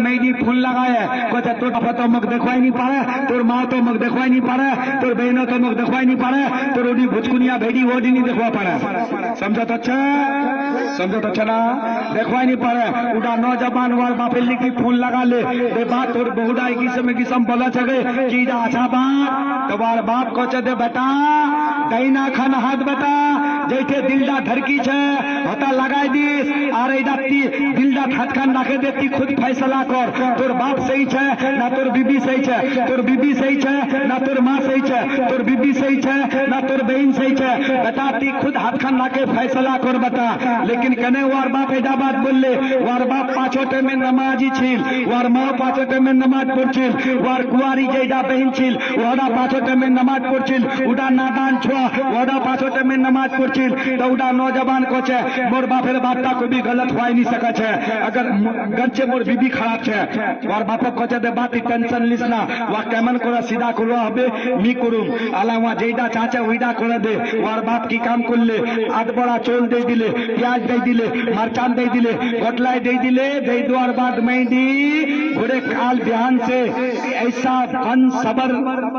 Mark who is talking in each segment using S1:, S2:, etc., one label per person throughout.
S1: মেয়েটি ফোন লাগায় কথা তোর বাবা তো মুখ দেখাই নি পারে, তোর মা তো মুখ দেখাই নি পারে, তোর बहन तो मुख देखाई नहीं पारे, তোর ওডি ভুচকুনিয়া ভেডি ওডি नहीं देखवा पारे। समझत अच्छा ना देखवाई नहीं पारे। उड़ा नौजवान वार बापे लिखी फोन लगा ले दे बात तोर बहुड़ा किसम बोला चले कि अच्छा बात तो वार बाप को दे बेटा दाइना खान हाथ बेटा जैसे दिलडा धरकी छे हता लगाई दिस और एडा दिलडा हाथ खान राखे देती खुद फैसला कर तोर बाप सही छे ना तोर बीबी सही छे, तोर बीबी सही छे ना तोर माँ सही छे, तोर बीबी सही छे ना तोर बहन सही छे। बेटा ती खुद हाथ खान राखे फैसला कर बेटा। लेकिन कने वार बाप एडा बात बोलले वार बाप पाँचोटे में नमाजी छिल, वार माँ पाँचोटे में नमाज पढ़छिल, वार कुआरी जेडा बहन छिल वाडा पाँचोटे में नमाज पढ़छिल, उडा नादान छुआ वाडा पाँचोटे में नमाज पढ़छिल तो उडा नौजवान को छे मोर बापेर बातटा को भी गलत होई नहीं सके छे। अगर गंचे मोर बीबी खराब छे वार बाप को छे दे बात टेंशन लिस ना वा केमन करे सीधा करवा हबे मी करूम आला वा जेडा चाचे ओइडा करे दे। वार बाप की काम करले आध बड़ा चोल दे दिले, प्याज दे दिले, मरचान दे दिले, गोटलाई दे दिले, दे दुआर बाद मेंढी घोड़े काल बिहान से ऐसा फन सबर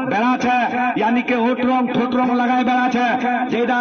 S1: बेड़ा छे यानी के होटरंग ठोटरंग लगाए बेड़ा छे जेडा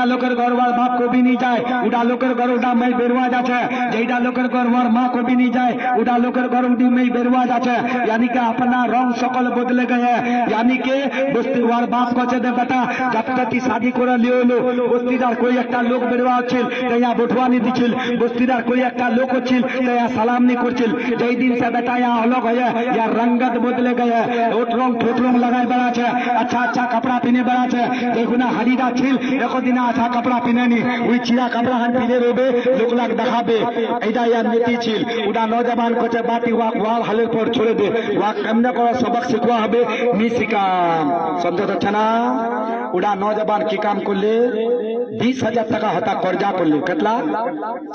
S1: लोकर घर वार बाप को भी नहीं जाए उडा लोकर घर उडा मैं बेरवा जा छे, जेडा लोकर घर वार माँ को भी नहीं जाए उडा लोकर घर उडी मैं बेरवा जा छे। यानी के अपना रंग सकल बदले गए यानी के बस्ती वार बाप को छे दे बेटा जब तक शादी करे लियो लो बस्तीदार कोई একটা লোক বেরवा ছিল তাইয়া বটওয়ানি দিছিল, বস্তিদার कोई একটা লোক ছিল তাইয়া সালাম নি করছিল। যেই দিন से बेटा यहाँ अलग है या रंगत बदले गए ओटरंग ठोटरंग लगाए बेड़ा छे अच्छा कपड़ा पिने बेड़ा छे। देखो ना हाड़ीदा छिल एको दिन अच्छा कपड़ा पिने नी ওই চিরা कपड़ा हान पिने रोबे लोक लाग देखाबे এইটা यार नीति छिल। उडा नौजवान को छे बाती वाक वाल हालेर पर छोड़े दे वाक केमने करे सबक शिखवा हबे नी शिकाम। समझत अच्छा ना उडा नौजवान की काम करले 20,000 টাকা হতা कर्जा करले केतला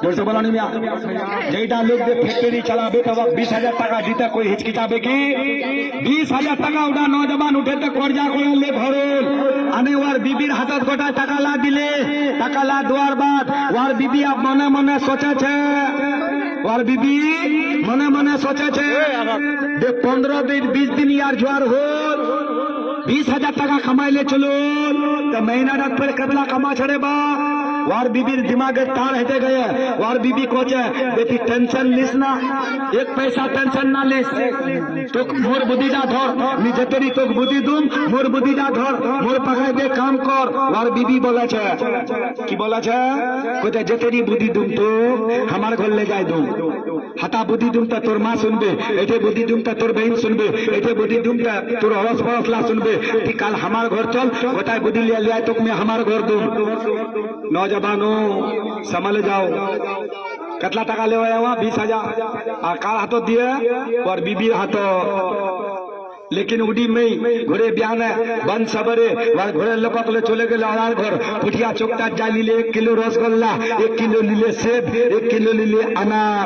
S1: जोर से बोला नहीं मिया जेटा लोग दे फैक्ट्री चलाबे तब 20,000 টাকা দিতে कोई हिचकिचाबे की 20,000 টাকা उडा नौजवान उठेते कर्जा करले भरल आने वार बीबीर हाथत गोटा টাকা ला दिले টাকা ला दुआर बाद वार बीबी अब मने मने सोचे छे वार बीबी मने मने सोचे छे दे 15 दिन 20 दिन यार जुआर होल 20,000 টাকা कमाइले चलो तो महीना रात पर कतला कमा छड़े बा वार बीबीर दिमागे तार हेते गए वार बीबी कोचे बेटी टेंशन लिस ना एक पैसा टेंशन ना लिस तो मोर बुद्धिदा धर निजे तेरी तो बुद्धि दूम मोर बुद्धिदा धर मोर पगाए दे काम कर। वार बीबी बोला छे की बोला छे कोते जे तेरी बुद्धि दूम तो हमार घर ले जाए दूम हता बुद्धि दूम तो तोर माँ सुनबे एटे बुद्धि दूम तो तोर बहन सुनबे एटे बुद्धि दूम तो तोर अड़ोस पड़ोस ला सुनबे कि काल हमार घर चल बताए बुद्धि ले लिया तो मैं हमार घर दूम। नौजवानों संभल जाओ कतला টাকা ले आया 20,000 और कार हाथों दिए और बीबी हाथों लेकिन उडी में घोड़े ब्यान बंद सबरे घोड़े लोक चले गए और घर पुठिया चोकटा जा लीले 1 किलो रसगोल्ला 1 किलो लीले सेब 1 किलो लीले अनार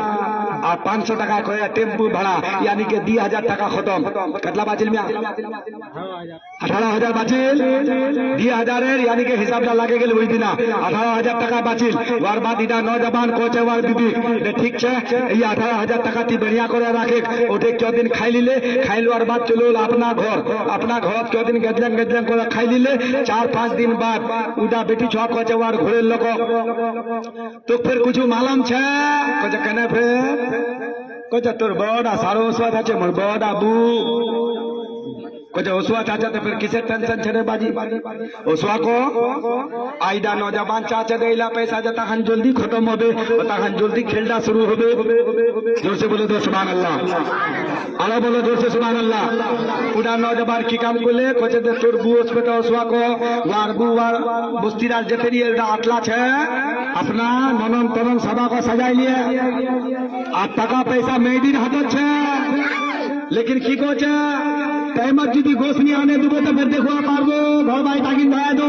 S1: और 500 টাকা করে টেম্পু ভাড়া यानी के 2,000 টাকা खत्म कतला बाजिल में 18,000 बाजिल 2,000 यानी के हिसाब लागे गेल ওই দিনা 18,000 টাকা बाजिल वार बाद इडा नौजवान कोचे वार बीबी ठीक छे ये 18,000 টাকা ती बढ़िया करे राखे ओटे क्यों दिन खाई लीले खाइल वार बाद चलो अपना घर क्यों दिन गजलंग करे खाई लीले 4-5 दिन बाद उडा बेटी छुआ कोचे वार घोड़े लोक तो फिर कुछ मालूम छे कोचे कने फिर कोचे तोर बड़ा सारो ओसवा छे मोर बड़ा बू कोचे ओसवा चाचा तो फिर किसे टेंशन छे रे बाजी ओसवा को आइडा नौजवान चाचा देला पैसा जता हन जल्दी खत्म होबे तता हन जल्दी खेलडा शुरू होबे। जोर से बोलो तो सुभान अल्लाह आला बोलो जोर से सुभान अल्लाह। उडा नौजवान की काम करले कोचे दे तोर बू ओसवा ओसवा को वार बू वार बस्तीदार जतेरी एडा आटला छे अपना ननन तनन सभा को सजाई लिए आ टाका पैसा मेडिर हाथत छे लेकिन की कोचे टाइमत যদি গোস নিয়ে আনে দেবো তো ফের দেখো পারবো ঘর বাড়ি টাকিন ধরা দো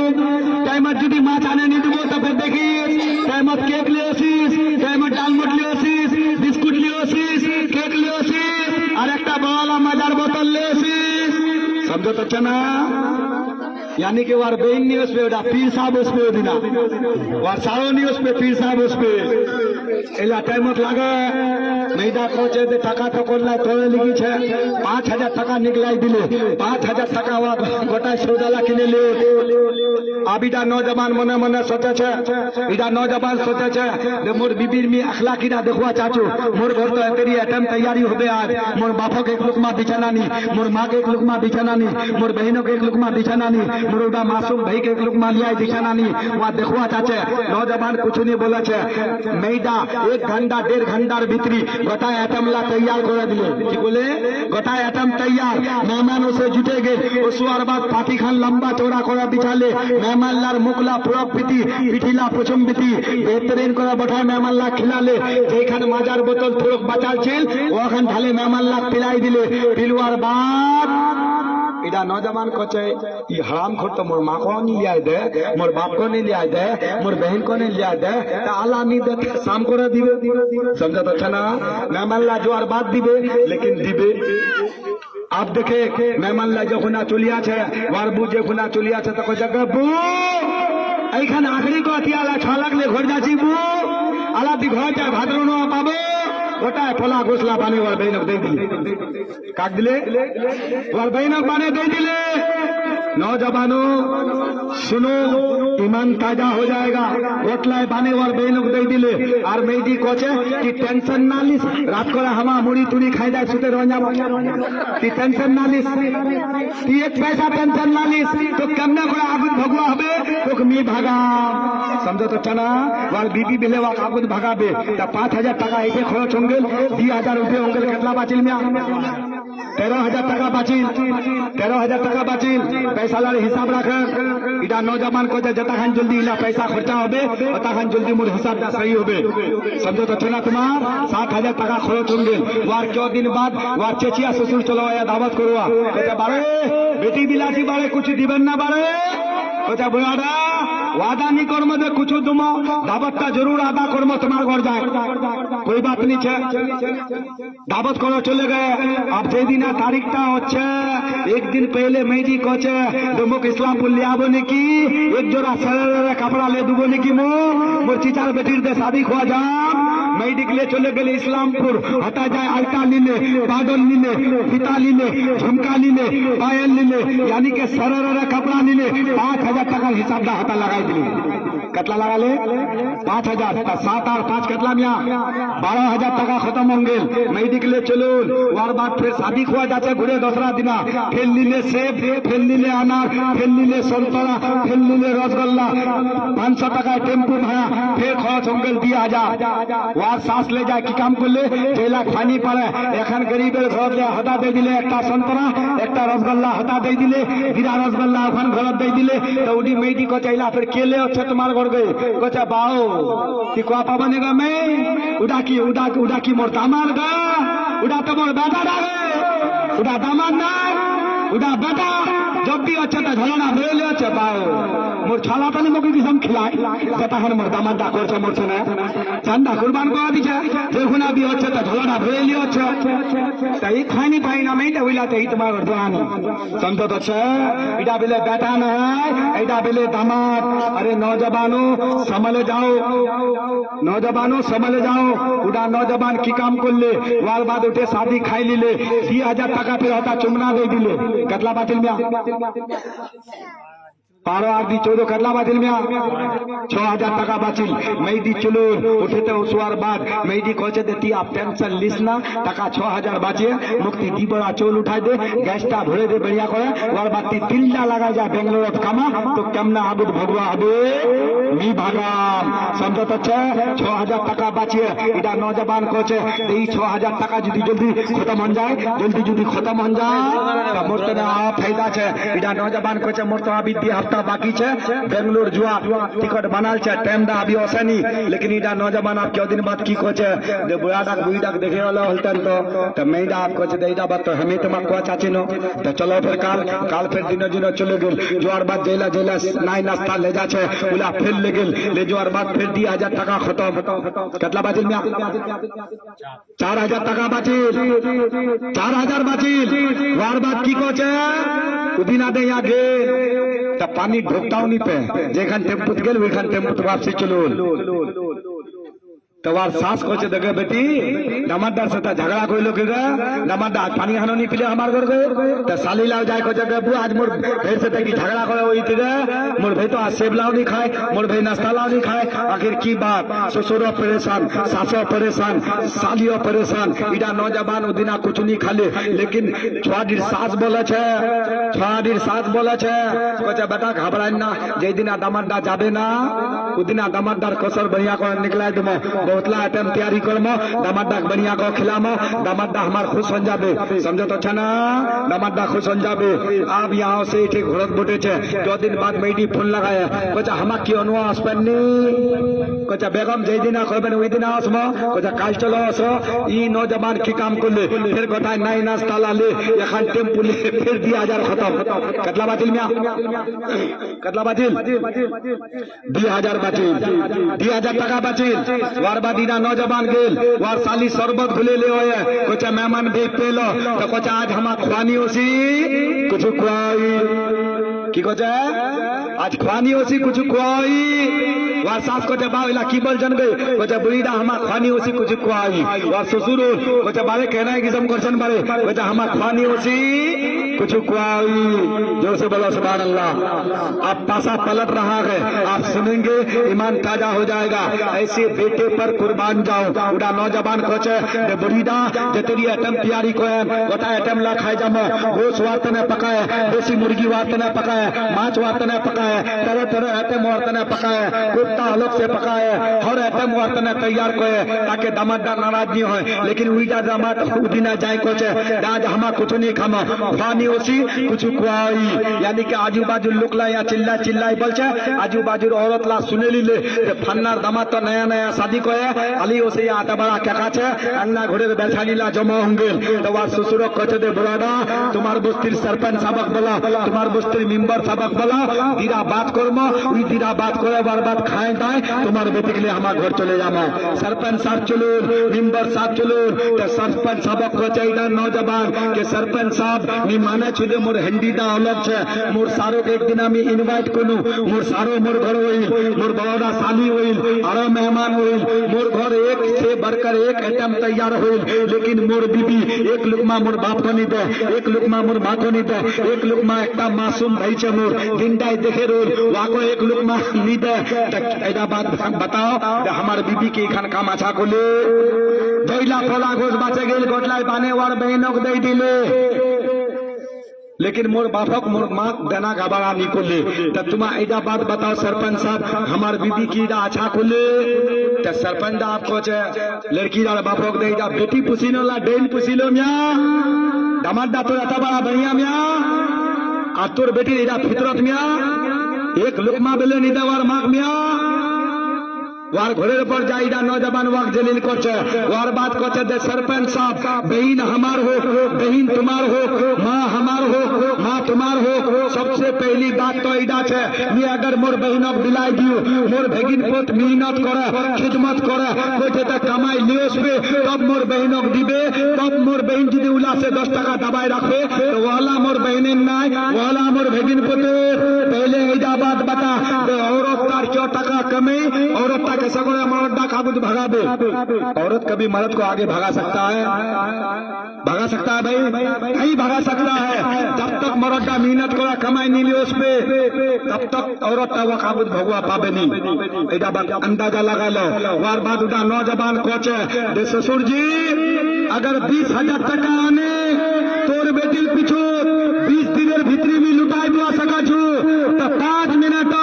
S1: টাইমত যদি মাছ আনে নি দেবো তো ফের দেখিস টাইমত কেক লিয়ে আসিস টাইমত ডালমট লিয়ে আসিস বিস্কুট লিয়ে আসিস কেক লিয়ে আসিস আর একটা বড় মজার বোতল লিয়ে আসিস समझो तो अच्छा ना यानी कि वार बेइन नहीं उस पे पीर साहब उस पे दिना वार सारो नहीं उस पे पीर साहब उस पे এলা টাইমত লাগে মেয়েটা কোচে যে টাকা তো করলাই তোরে লিখেছে 5,000 টাকা নিকলাই দিলে 5,000 টাকা গোটায় সৌদালা কিনে লে আবিটা নজবান মনে মনে সোচেছে এটা নজবান সোচেছে যে মোর বিবির মি আখলাকিটা দেখবা চাচু মোর ঘর তো তেরি আইটেম তৈয়ারি হবে আজ মোর বাপকে এক লুকমা বিছানা নি মোর মাকে এক লুকমা বিছানা নি মোর बहनों एक लुकमा बिछाना नहीं मोर उड़ा मासूम भाई के एक लुकमा लिया बिछाना नहीं वहाँ देखवा चाचे नौजवान कुछ नहीं बोला छे मैदा 1 घंटा 1.5 घंटार भीतरी गोटा आइटम ला तैयार कर दिले की बोले गोटा आइटम तैयार मेहमानों से जुटे गए उसवार बाद पाटी खान लंबा चौड़ा करा बिछाले मेहमान लार मुखला पुरब पीती पिठिला पुचुम पीती बेहतरीन करा बैठा मेहमान ला खिलाले जेखान माजार बोतल थोड़क बचाल छिल ओखान ढाले मेहमान ला पिलाई दिले पिलवार बाद इधर नौजवान को चाहे ये हराम खोर तो मोर माँ को नहीं लिया दे मोर बाप को नहीं लिया दे मोर बहन को नहीं लिया दे तो आला नहीं दे शाम को रह दिवे समझा तो अच्छा ना मेहमान ला जो और बात दिवे लेकिन दिवे आप देखे मेहमान ला जो खुना चुलिया छे वार बुझे खुना चुलिया छे तो को जगह बू ऐखान आखरी को अतियाला 6 लाख ले घर जाची बू आला दी घर जाए भाद्रो नो पाबो गोटाय फला घोसला पानी वार बहनक दे दिले काट दिले वार बहनक पानी दे दिले नौजवानों सुनो ईमान ताजा हो जाएगा गोटलाय पानी वार बहनक दे दिले और मेदी कोचे कि टेंशन ना लिस रात को हमा मुड़ी तुड़ी खाई जाए सुते रह जा कि टेंशन ना लिस ती एक पैसा टेंशन ना लिस तो केमने को आगुद भगवा हबे तो मी भागा समझो तो चना वार बीबी बिले वा आगुद भागाबे ता 5,000 টাকা ऐसे खर्च होंगे 2,000 रुपये होंगे कितना बाचिल में 13,000 টাকা बाचिल 13,000 টাকা बाचिल पैसा लारे हिसाब रख इटा नौजवान को जता खान जल्दी इला पैसा खर्चा होबे अता खान जल्दी मोर हिसाब सही होबे समझो तो चला तुम्हार 7,000 টাকা खर्च होंगे वार क्यों दिन बाद वार चेचिया ससुर चलो या दावत करवा कहते बारे बेटी बिलासी बारे कुछ दिबन ना बारे कहते बुढ़ाड़ा वादा नहीं कर्म दे कुछ तुम दावत का जरूर आदा कर्म तुम्हार घर जाए कोई बात नहीं छे दावत करो चले गए अब जे दिन तारीखटा होच्छे एक दिन पहले मेहदी कोचे दुमुक इस्लामपुर ले आबो नाकि एक जोड़ा सरेर कपड़ा ले दुबो नाकि मोर चिचार बेटीर दे शादी खुआ जा मेहदी के लिए चले गए इस्लामपुर हटा जाए आलता लीले बादल लीले फीता लीले झुमका लीले पायल लीले यानी के सरेर कपड़ा लीले 5,000 টাকার हिसाब दा हटा लगाई दिले कतला लगा ले 5,000 7 और 5 कतला मिया 12,000 টাকা खत्म होंगे मेहदी के लिए चलो वार बाद फिर शादी खुआ जाते घुरे दूसरा दिन फिर लीले सेब फिर लीले अनार फिर लीले संतरा फिर लीले रसगुल्ला 500 টাকা टेम्पू भाड़ा फिर खर्च होंगे 2,000 वार सास ले जाए की काम कर ले 2 लाख पानी पड़े एखन गरीबेर घर ले हटा दे दिले একটা संतरा একটা रसगुल्ला हटा दे दिले गिरा रसगुल्ला ओखान घर दे दिले तो उडी मेहदी को चाइला फिर केले अच्छे तुम्हार घर गए कोचा बाओ कि को पाबनेगा मैं उड़ा की मोर दामाद गा उड़ा तो मोर बेटा डागे उड़ा दामाद ना उड़ा बेटा जब भी अच्छा तो झलना भेले अच्छा बाओ मोर छाला पानी मोके किसम खिलाए बेटा हन मोर दामाद दा करछ मोर छने चंदा कुर्बान को दिछे देखुना भी अच्छा तो झलना भेले अच्छा तई खानी पाई ना मैं तो विला ते तुम्हार दुआनी समझो तो छे इडा बिले बेटा ना इडा बिले दामाद अरे नौजवानों संभले जाओ उड़ा नौजवान की काम कर ले वार बाद उठे शादी खाई लीले 2,000 টাকা फिर होता चुमना दे दिले कतला बातिल में 12 और 14 कतला बातिल में 6,000 টাকা बाचिल मेहदी चलो उठे तो उसवार बाद मेहदी कोचे देती आप टेंशन लिस ना टाका 6,000 बाचे मुक्ति दी बड़ा चोल उठाई दे गैसटा भरे दे बढ़िया करे वार बात तिल्ला लगा जा बेंगलोर कामा तो केमना आबुद भगवा हबे मी भागा समझो तो 6,000 টাকা बाचिए इडा नौजवान कोचे এই 6,000 টাকা যদি जल्दी खत्म हो जाए जल्दी खत्म हो जाए तो मोर तो फायदा छे इडा नौजवान कोचे मोर तो अभी 2 हफ्ता बाकी छे बेंगलोर जुआ टिकट बनाल छे टाइम दा अभी ओसनी लेकिन इडा नौजवान आप क्यों दिन बाद की कोचे जे बुईडाक देखे वाला हलतन तो मैदा आप कोचे देइडा बात तो हमें तो को चाची नो तो चलो फिर काल फिर दिनो चले गेल जुआर बाद जेला नाई नाश्ता ले जा छे उला फिर ले गेल ले जुआर बाद फिर 2,000 টাকা खत्म कतला बाजिल में 4,000 টাকা बाचिल 4,000 बाचिल वार बाद की कोचे उदिना दे या गे ता पानी ढोकताও নি पे जेखान टेम्पुत गेल ओखान टेम्पुत वापसी चलो তোমার শ্বাস করছে দেখে বেটি দামাদার সাথে ঝগড়া করলো কি রে দামাদা আজ পানি হানো নি পিলে আমার ঘর গে তা সালিলাও যায় কছে গবু আজ মোর ভাইয়ের সাথে কি ঝগড়া করে ওইতে রে মোর ভাই তো आज सेब लाओ नहीं खाए मोर भाई नाश्ता लाओ नहीं खाए आखिर की बात ससुरो परेशान सासो परेशान सालियो परेशान इडा नौजवान उदिना कुछ नहीं खाले लेकिन छुआडीर सास बोले छे छुआडीर सास बोले छे कचे बेटा घबराई ना जे दिना दामाददा जाबे ना उदिना दामाददार कसर बढ़िया कर निकला दमो बहुतला आइटम तैयारी करमो दामाददा बढ़िया को खिलामो दामाददा हमार खुश हो जाबे समझो तो छे ना दामाददा खुश हो जाबे अब यहाँ से ठीक घरत बोटे छे 2 दिन बाद मेडी फोन लगाया कचा हमा की अनुवा আসবেননি কচা বেগম যেই দিন করবেন ওই দিন আসবো কচা কাল চলো আসো ই নওজবান কি কাম করলে ফের কথায় নাই নাস্তা লালে এখন টেম্পুলে ফের 2000 খতম কতলা বাতিল মিয়া কতলা বাতিল 2000 বাতিল 2000 টাকা বাতিল ওয়ার বাদিনা নওজবান গেল ওয়ার সালি শরবত খুলে ले होया কচা মেহমান भी पेलो तो কচা आज हमा खुआनी होसी कुछ खुआई की कचा आज खुआनी होसी कुछ खुआई वार सास को जब बाविला की बोल जन गए वजह बुरीदा हमा खुआनी होसी कुछ खुआई वार ससुर वजह बारे कहना है कि सम क्वेश्चन बारे वजह हमा खुआनी होसी कुछ खुआई जोर से बोलो सुभान अल्लाह आप पासा पलट रहा है आप सुनेंगे ईमान ताजा हो जाएगा ऐसे बेटे पर कुर्बान जाओ उड़ा नौजवान कोचे दे बुरीदा जे तेरी आइटम तैयारी को है वटा आइटम ला खाए जामो गोश्त वार्ता ने पकाए देसी मुर्गी वार्ता ने पकाए माछ वार्ता ने पकाए तरह तरह आइटम वार्ता ने पकाए कुत्ता अलग से पकाए हर आइटम वार्ता ने तैयार करे ताकि दामाददा नाराज नहीं हो लेकिन उइटा दामाद उदिना जाए कोचे आज हमा कुछ नहीं खामो खानी होसी कुछ खुआई यानी कि आजू बाजू लोकला या चिल्ला चिल्लाई बोलछे आजू बाजू औरत ला सुने लीले फन्नार दामाद तो नया नया शादी करे आली ओसे आटा बड़ा काका छे अन्ना घोड़े बेचालीला जमा होंगे तो वा ससुर कचे दे बुरादा तुम्हार बस्तीर सरपंच सबक बोला तुम्हार बस्तीर मेंबर सबक बोला दिरा बात करमो उई दिरा बात करे बार बात खाए दाए तुम्हार बेटी के लिए हमार घर चले जामो सरपंच साहब चलो मेंबर साहब चलो तो सरपंच सबक कचे इदा नौजवान के सरपंच साहब नी माने छुदे मोर हंडीदा अलग छे मोर सारो एक दिन আমি ইনভাইট করনু মোর সারো মোর ঘর হইল মোর বড়দা সালি হইল আরো মেহমান হইল মোর ঘর एक से बढ़कर एक आइटम तैयार होइल लेकिन मोर बीबी एक लुकमा मोर बाप को नहीं दे एक लुकमा मोर माँ को नहीं दे एक लुकमा एकटा मासूम भाई छे मोर दिनटाई देखे रोल वाको एक लुकमा नहीं दे एदा बात बताओ हमार बीबी के एखान काम अच्छा कोले जइला खोला गोस बाचे गेल गोटलाई पाने वार बहनों को दे दिले लेकिन मोर बापक मोर माँ देना घबरा नहीं कोले तो तुम ऐसा बात बताओ सरपंच साहब हमार बीबी की अच्छा कोले तो सरपंच आपको लड़की बापक दे बेटी पुसीनो ला डेन पुसीलो मिया दामाददा तो रहता बड़ा बढ़िया मिया আর তোর বেটির এটা ফিতরত মিয়া एक लुकमा बेले नहीं देवार माग मिया वार घोड़े पर जाइदा नौजवान वाक जलील कोचे वार बात कोचे दे सरपंच साहब बहन हमार हो बहन तुम्हार हो माँ हमार हो माँ तुम्हार हो सबसे पहली बात तो इदा छे मैं अगर मोर बहनक बिलाई दियो मोर भगिन पोत मेहनत करे खिदमत करे कोठे तक कमाई लियोस पे तब मोर बहनक दिबे तब मोर बहन जदि उला से 10 টাকা दबाई रखे तो वाला मोर बहनेन नाई वाला मोर भगिन पोते पहले इदा बात बता औरत तार क्यों टाका कमे औरत कैसा करे मर्द का काबू भगाबे औरत कभी मर्द को आगे भगा सकता है भाई नहीं भगा सकता है जब तक मर्द का मेहनत करा कमाई नहीं लियो उस पे तब तक औरत का वो काबू भगवा पाबे नहीं एदा बात अंदाजा लगा लो वार बाद उदा नौजवान कोचे दे ससुर जी अगर 20,000 টাকা आने तोर बेटी पिछू 20 दिनेर भीतरी भी लुटाई दुआ सका छु तो 5 मिनट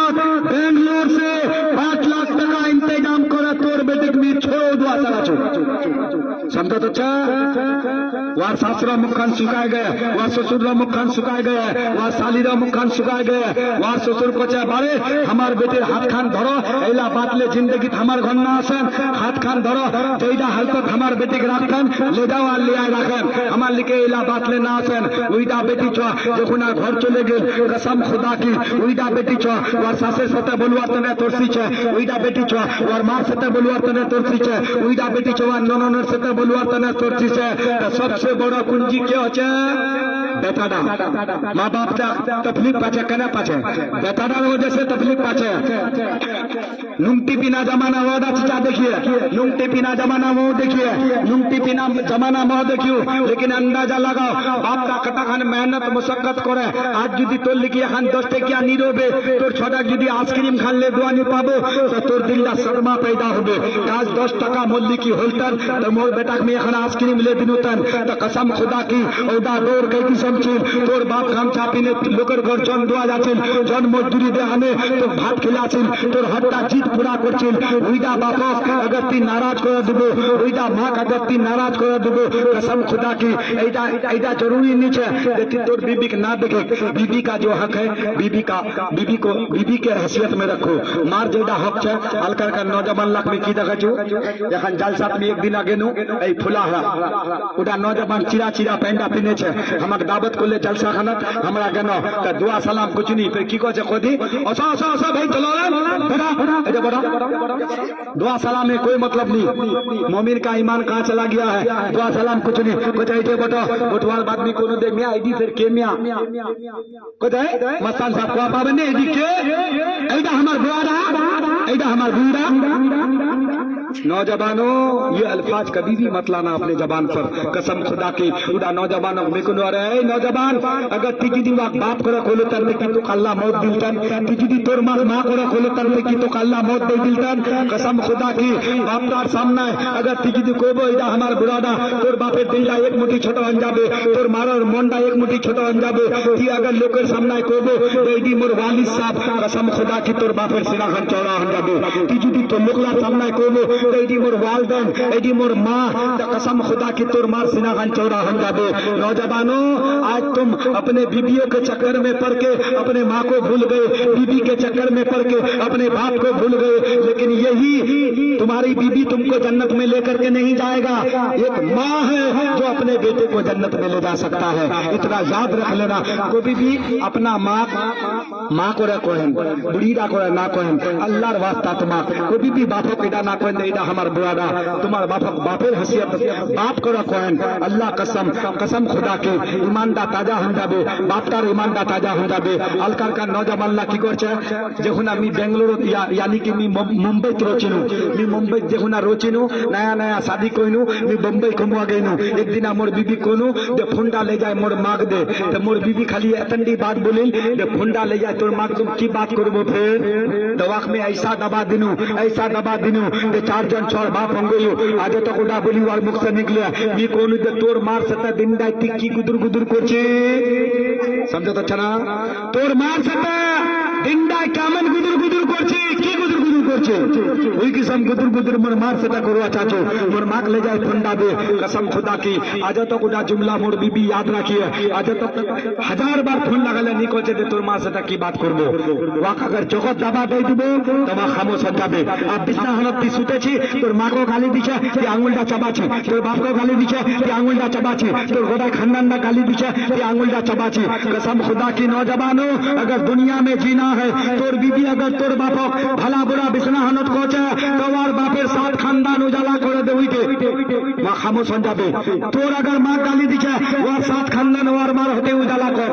S1: बेंगलोर से 5 लाख টাকা इंतजाम करे तोर बेटी भी छोड़ दुआ सका छु समझो तो वार सासुरा मुखान सुखाए गए वार ससुर मुखान सुखाए गए वार सालीरा मुखान सुखाए गए वार ससुर को बारे हमार बेटे हाथ खान धरो एला बात ले जिंदगी हमार घर ना आसेन हाथ खान धरो जैदा हालत हमार बेटी के राखन ले जाओ और ले आए राखन हमार लिखे एला बात ले ना आसेन उइदा बेटी छो যখন घर चले गेल कसम खुदा की उइदा बेटी छो वार सासे साथे बोलवा तने तोरसी छे उइदा बेटी छो वार मां साथे बोलवा तने तोरसी छे उइदा बेटी छो वार नननर साथे बोलवा तने तोरसी छे तो सबसे बड़ा कुंजी क्या होचे बेटाडा माँ बाप तकलीफ पाचे कने पाचे बेटाडा वजह से तकलीफ पाचे नुंगटी पीना जमाना वो चाचा देखिए, नुंगटी पीना जमाना वो देखिए, नुंगटी पीना जमाना वो देखियो, लेकिन अंदाजा लगाओ बाप का कटा खान मेहनत मुशक्कत करे आज যদি তোর লিখি এখন 10 টাকা নীরবে তোর ছটা যদি আইসক্রিম খালে দোয়ানি পাবো তো তোর দিলটা শর্মা पैदा হবে आज 10 টাকা মূল্য কি হলতার তো মোর বেটাক মে এখন আইসক্রিম লে দিনুতান তো কসম খুদা কি ওদা দৌড় কই কিসম ছিল তোর বাপ গামছা পিনে লোকের ঘর জন দোয়া যাচ্ছিল জন মজদুরি দেখানে তো ভাত খেলাছিল তোর হট্টা জিত পুরা করছিল ওইটা বাপ अगर তুই নারাজ করে দেবো ওইটা মা अगर তুই নারাজ করে দেবো कसम खुदा की এইটা জরুরি নিচে যে তুই তোর बीबी के ना देखे बीबी का जो हक है बीबी के हैसियत में रखो मार जेटा हक है हल्का का नौजवान लाख में की देखा এখন জালসাত में एक दिन आगे नु এই ফুলাহা ওটা নওজवान চিরা চিরা প্যান্ডা পিনেছে আমাকে দাওয়াত করলে জলসা খানা আমরা কেন তা দোয়া সালাম कुछ नहीं फिर की कहছে কদি আসা আসা আসা ভাই চলো বেটা এটা বড় दुआ सलाम में कोई मतलब नहीं मोमिन का ईमान कहाँ चला गया है दुआ सलाम कुछ नहीं कुछ ऐसे बटो बुटवाल बाद में कोनो दे मियां आईडी फिर के मियां कुछ है मस्तान साहब को पाबे ने आईडी के ऐडा हमार बुआड़ा ऐडा हमार बूढ़ा नौजवानों ये अल्फाज कभी भी मत लाना अपने जबान पर कसम खुदा की उड़ा नौजवानों में कोनो अरे नौजवान अगर तिजी दी बाप करे खोलो तर की तो अल्लाह मौत दिलतन तिजी दी तोर मां करे खोलो तर की तो अल्लाह मौत दे दिलतन कसम खुदा की बापदार सामने अगर तिजी दी कोबो इदा हमार बुरादा तोर बापे दिलदा एक मुट्ठी छोटा बन जाबे तोर मारर मोंडा एक मुट्ठी छोटा बन जाबे ती अगर लोकेर सामने कोबो देदी मोर वालिद साहब कसम खुदा की तोर बापेर सिना खान चौड़ा बन जाबे तिजी दी तो लोकला सामने कोबो एडी मोर वालदेन एडी मोर मां तो कसम खुदा की तोर मार सिना खान चौड़ा बन जाबे नौजवानों आज तुम अपने बीबियों के चक्कर में पड़ के अपने माँ को भूल गए बीबी के चक्कर में पड़ के अपने बाप को भूल गए लेकिन यही तुम्हारी बीबी तुमको जन्नत में लेकर के नहीं जाएगा एक माँ है जो अपने बेटे को जन्नत में ले जा सकता है इतना याद रख लेना कभी भी अपना माँ को रखो बुढ़ीरा को ना कोहेन अल्लाहर वास्ता तुम्हार कभी भी बापो के ना कोहेन एडा हमार बुआदा तुम्हार बापेर हसियत बाप को रखोहेन अल्लाह कसम कसम खुदा के ईमानदा ताजा हो जाबे बापटार ईमानदा ताजा हो जाबे अलकार का नौजवान ला की करছে যখন আমি বেঙ্গালুরু यानी कि मी मुंबईत रोचिनु मी मुंबईत যখন रोचिनु नया नया शादी कोइनु मी मुंबई कमुआ गइनु एक दिन मोर बीबी कोनु दे फुंडा ले जाए मोर माग दे तो मोर बीबी खाली एतंडी बात बोलिल दे फुंडा ले जाए तोर माग तुम की बात करबो फिर दवाक में ऐसा दबा दिनु दे 4 जन छोड़ बाप होंगे आज तक उड़ा बोली और मुख से निकले मी कोनु दे तोर मार सता दिन दाई टिक्की गुदुर गुदुर করছে समझो तो अच्छा ना तोर मार सता दिन दाई केमन गुदुर गुदुर করছে কি गुदुर गुदुर করছে ওই किस्म गुदुर गुदुर मोर मार सता करवा चाचो मोर माक ले जाए फंडा दे कसम खुदा की आज तक उड़ा जुमला मोर बीबी याद रखिए आज तक 1000 बार फोन लगाले नी করছে দে তোর মা सता की बात করব ওয়াক अगर জগৎ দাবা দেই দিব তোমা খামোশ হয়ে যাবে আর বিছনা হালত তুই শুতেছি তোর মাকে গালি দিছে তুই আঙ্গুলটা চাবাছি তোর বাপকে গালি দিছে তুই আঙ্গুলটা চাবাছি তোর গোটা খানদানটা গালি দিছে তুই আঙ্গুলটা চাবাছি कसम खुदा की नौजवानों अगर दुनिया में जीना है तोर बीबी अगर तोर बाप भला बुरा बिछना हनत कोचे तो और बापेर साथ खानदान उजाला करे दे उइके मां खामोश हो जाबे तोर अगर मां गाली दिছে और साथ खानदान और मार होते उजाला कर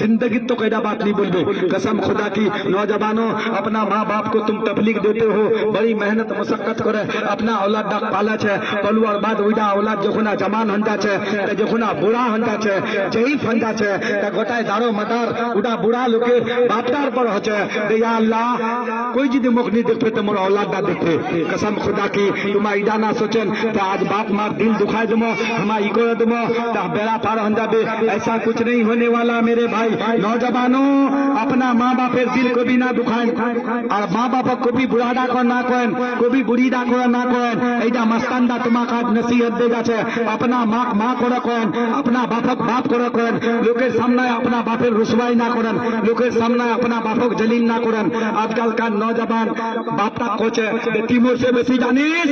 S1: जिंदगी तो कैदा बात नहीं बोलबे कसम खुदा की नौजवानों अपना माँ बाप को तुम तबलीग देते हो बड़ी मेहनत मुशक्कत करे अपना औलाद डाक पाला छे पलुआर बाद उइडा औलाद जखुना जमान हंजा छे ते जखुना बुढ़ा हंजा छे जईफ हंजा छे ते गोटाय दारो मदार उडा बुढ़ा लोके बापदार पर होचे दे या अल्लाह कोई जिदि मुख नहीं देखते तो मोर औलाद ना देखते कसम खुदा की तुम इडा ना सोचेन ते आज बाप मार दिल दुखाय दमो हमा ई कर दमो ता बेड़ा पार हन जाबे ऐसा कुछ नहीं होने वाला मेरे भाई नौजवानों अपना माँ बापेर दिल को भी ना दुखाएं और माँ बाप को भी बुढ़ाडा को ना कहें को भी बुढ़ीडा को ना कहें ऐटा मस्तानदा तुम्हारा नसीहत दे जाছে अपना माँ को रखें अपना बापक बाप को रखें लोकेर सामने अपना बापेर रुसवाई ना करें लोकेर सामने अपना बापक जलील ना करें आजकल का नौजवान बापटा कोचे तिमोर से बेसी जानिस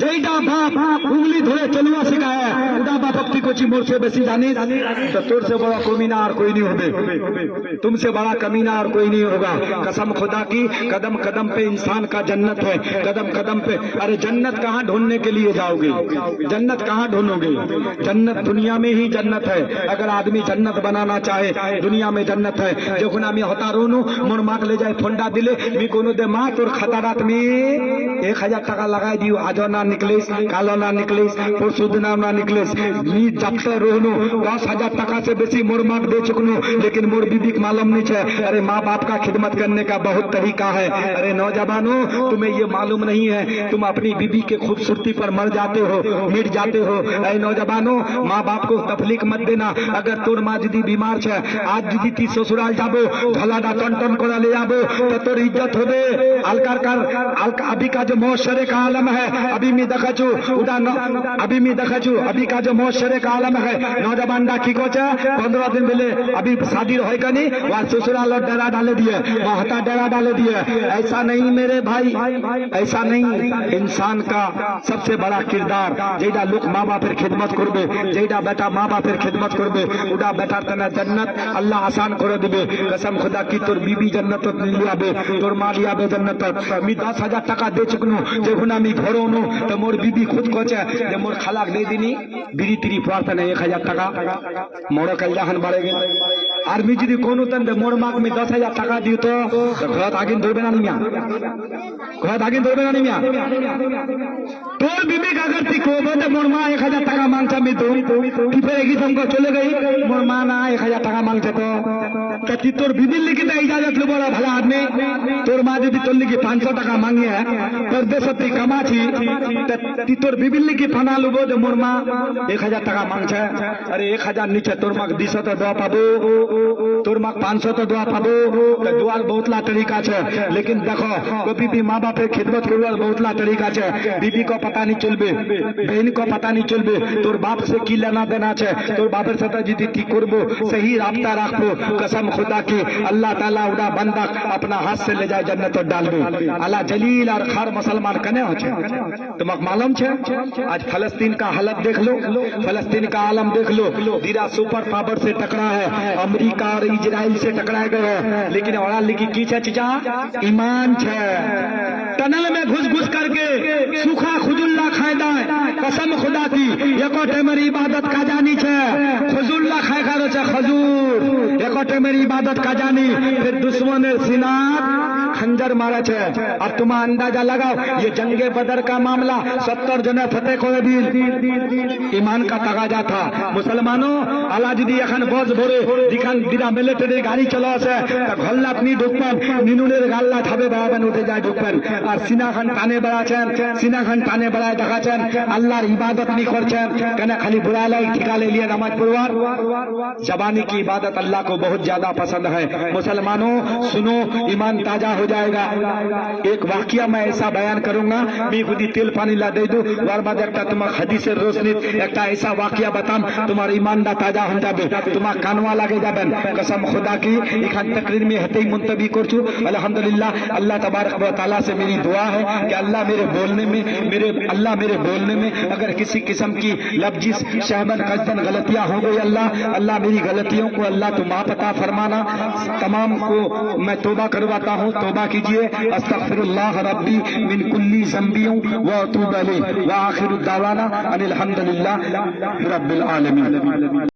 S1: যেইটা বাপ উंगली ধরে চলুয়া শেখায় ওটা বাপক তুই कोची मोर से बेसी जानी तो तोर से बड़ा कमीना और कोई नहीं होगे, तुमसे बड़ा कमीना और कोई नहीं होगा। कसम खुदा की, कदम कदम पे इंसान का जन्नत है, कदम कदम पे। अरे जन्नत कहाँ ढूंढने के लिए जाओगे, जन्नत कहाँ ढूंढोगे? जन्नत दुनिया में ही जन्नत है। अगर आदमी जन्नत बनाना चाहे, दुनिया में जन्नत है। যখন আমি হতারুনু মোর মাক লে যায় ফন্ডা দিলে মি কোনো দে মা তোর খাতারাত মে 1000 টাকা লাগাই দিও, আজ না নিকলিস, কালো না নিকলিস, পরশু দিন না নিকলিস, নি যাতে রহনু 10,000 টাকা से बेसी मोर माक दे चुकनू, लेकिन मोर बीबी को मालूम नहीं है। अरे माँ बाप का खिदमत करने का बहुत तरीका है। अरे नौजवानों, तुम्हें ये मालूम नहीं है, तुम अपनी बीबी के खूबसूरती पर मर जाते हो, मिट जाते हो। अरे नौजवानों, माँ बाप को तकलीफ मत देना। अगर तोर माँ दीदी बीमार है, आज दीदी ती ससुराल जाबो, ढलाडा टन टन कर ले जाबो तो तोर इज्जत होबे। अभी का जो मुआशरे का आलम है, अभी मैं देखा अभी का जो मुआशरे का आलम है, नौजवान डा की कोचा 15 दिन पहले अभी शादी है कनी वहां ससुराल और डेरा डाले दिए, महता डेरा डाले दिए। ऐसा नहीं मेरे भाई, ऐसा नहीं। इंसान का सबसे बड़ा किरदार जेडा लोग माँ बापेर खिदमत करबे, जेडा बेटा माँ बापेर खिदमत करबे, उडा बेटा तना जन्नत अल्लाह आसान करे दिबे। कसम खुदा की, तोर बीबी जन्नत लियाबे, तोर माँ लियाबे जन्नत। मी 10,000 টাকা दे चुकनू, যখন আমি ঘরোনু তো মোর बीबी खुद कोचे যে মোর খালাক दे दिनी বিড়ি তিরি পড়তে না 1000 টাকা মোড় কল্যাণ বাড়ে গেল। আর মি যদি কোনো তন মোর মাক মি 10,000 টাকা দিও তো ঘর আগে ধরবে না মিয়া, ঘর আগে ধরবে না মিয়া। তোর बीबी का अगर ती को बोले मोर माँ 1000 টাকা मांगता मी तो कि फिर एक हमको चले गई मोर माँ ना 1000 টাকা मांगते तो ती तोर बीबी लिखी तो इजाजत लो बोला भला आदमी। तोर माँ दीदी तोर लिखी 500 টাকা मांगी है, परदेश ती कमा थी ती तोर बीबी लिखी फना लुबो जो मोर माँ 1000 টাকা मांगছে। अरे 1000 नीचे तोर माँ 200 तो दवा पाबो, तोर माँ 500 तो दवा पाबो। दुआर बहुत ला तरीका है, लेकिन देखो कभी भी माँ बाप खिदमत करवार बहुत ला तरीका है। बीबी को पता नहीं चलबे, बहन को पता नहीं चलबे, तोर बाप से की लेना देना है। तोर बापर साथे यदि ती करबो, सही रास्ता राखबो, कसम खुदा की अल्लाह ताला उड़ा बंदा अपना हाथ से ले जाए जन्नत डालबे। अल्लाह जलील और खार मुसलमान कने हो छे, तुमक मालूम छे? आज फलस्तीन का हालत देख लो, फलस्तीन का आलम देख लो। दीरा सुपर पावर से टकरा है, अमेरिका और इजराइल से टकरा गए हैं, लेकिन औरा लिखी की छे चीजा ईमान छे। टनल में घुस घुस करके सूखा खुजुल्ला खायदा, कसम खुदा की एकोटे मेरी इबादत का जानी छे, खुजुल्ला खाय करो छे खजूर, एकोटे मेरी इबादत का जानी। फिर दुश्मनेर सीना खंजर मारा छे। अब तुम अंदाजा लगाओ, ये जंगे बदर का मामला 70 जने फतेह करे दिल, ईमान का तगाजा था। मुसलमानों आला যদি এখন বস ভরে দিখান দিরা মিলিটারি গাড়ি চলা আছে ঘল্লা আপনি ঢুকবেন, নিনুনের গাল্লা ঠাবে বেড়াবেন, উঠে যায় ঢুকবেন। আর সিনা খান টানে বেড়াচ্ছেন, সিনা খান টানে বেড়ায় দেখাচ্ছেন আল্লাহর ইবাদত নি করছেন কেন? খালি बुराई ठिका ले लिया नमाज पढ़वार। जबानी की इबादत अल्लाह को बहुत ज्यादा पसंद है। मुसलमानों सुनो, ईमान ताजा हो जाएगा। एक वाकया मैं ऐसा बयान करूंगा, मैं खुद ही तेल पानी ला दे दू, और बाद एक तुम्हार हदीसेर रोशनी एक ऐसा वाकया बताम, तुम्हार ईमान दा ताजा हो जाबे, तुम्हार कानवा लागे जाबेन। कसम खुदा की इखान तकरीर में हतेई मुंतबी करछू। अल्हम्दुलिल्लाह अल्लाह तबारक व तआला से मेरी दुआ है कि अल्लाह मेरे बोलने में अगर किसी किस्म की लफ्जिस शहबन कसदन गलतियां हो गई, अल्लाह मेरी गलतियों को अल्लाह तुम आप अता फरमाना। तमाम को मैं तौबा करवाता हूँ, तौबा कीजिए। अस्तगफिरुल्लाह रब्बी मिन कुल्ली ज़ंबियों व अतूबु इलैह व आखिरु दावाना अनिल हम्दुलिल्लाह रब्बिल आलमीन।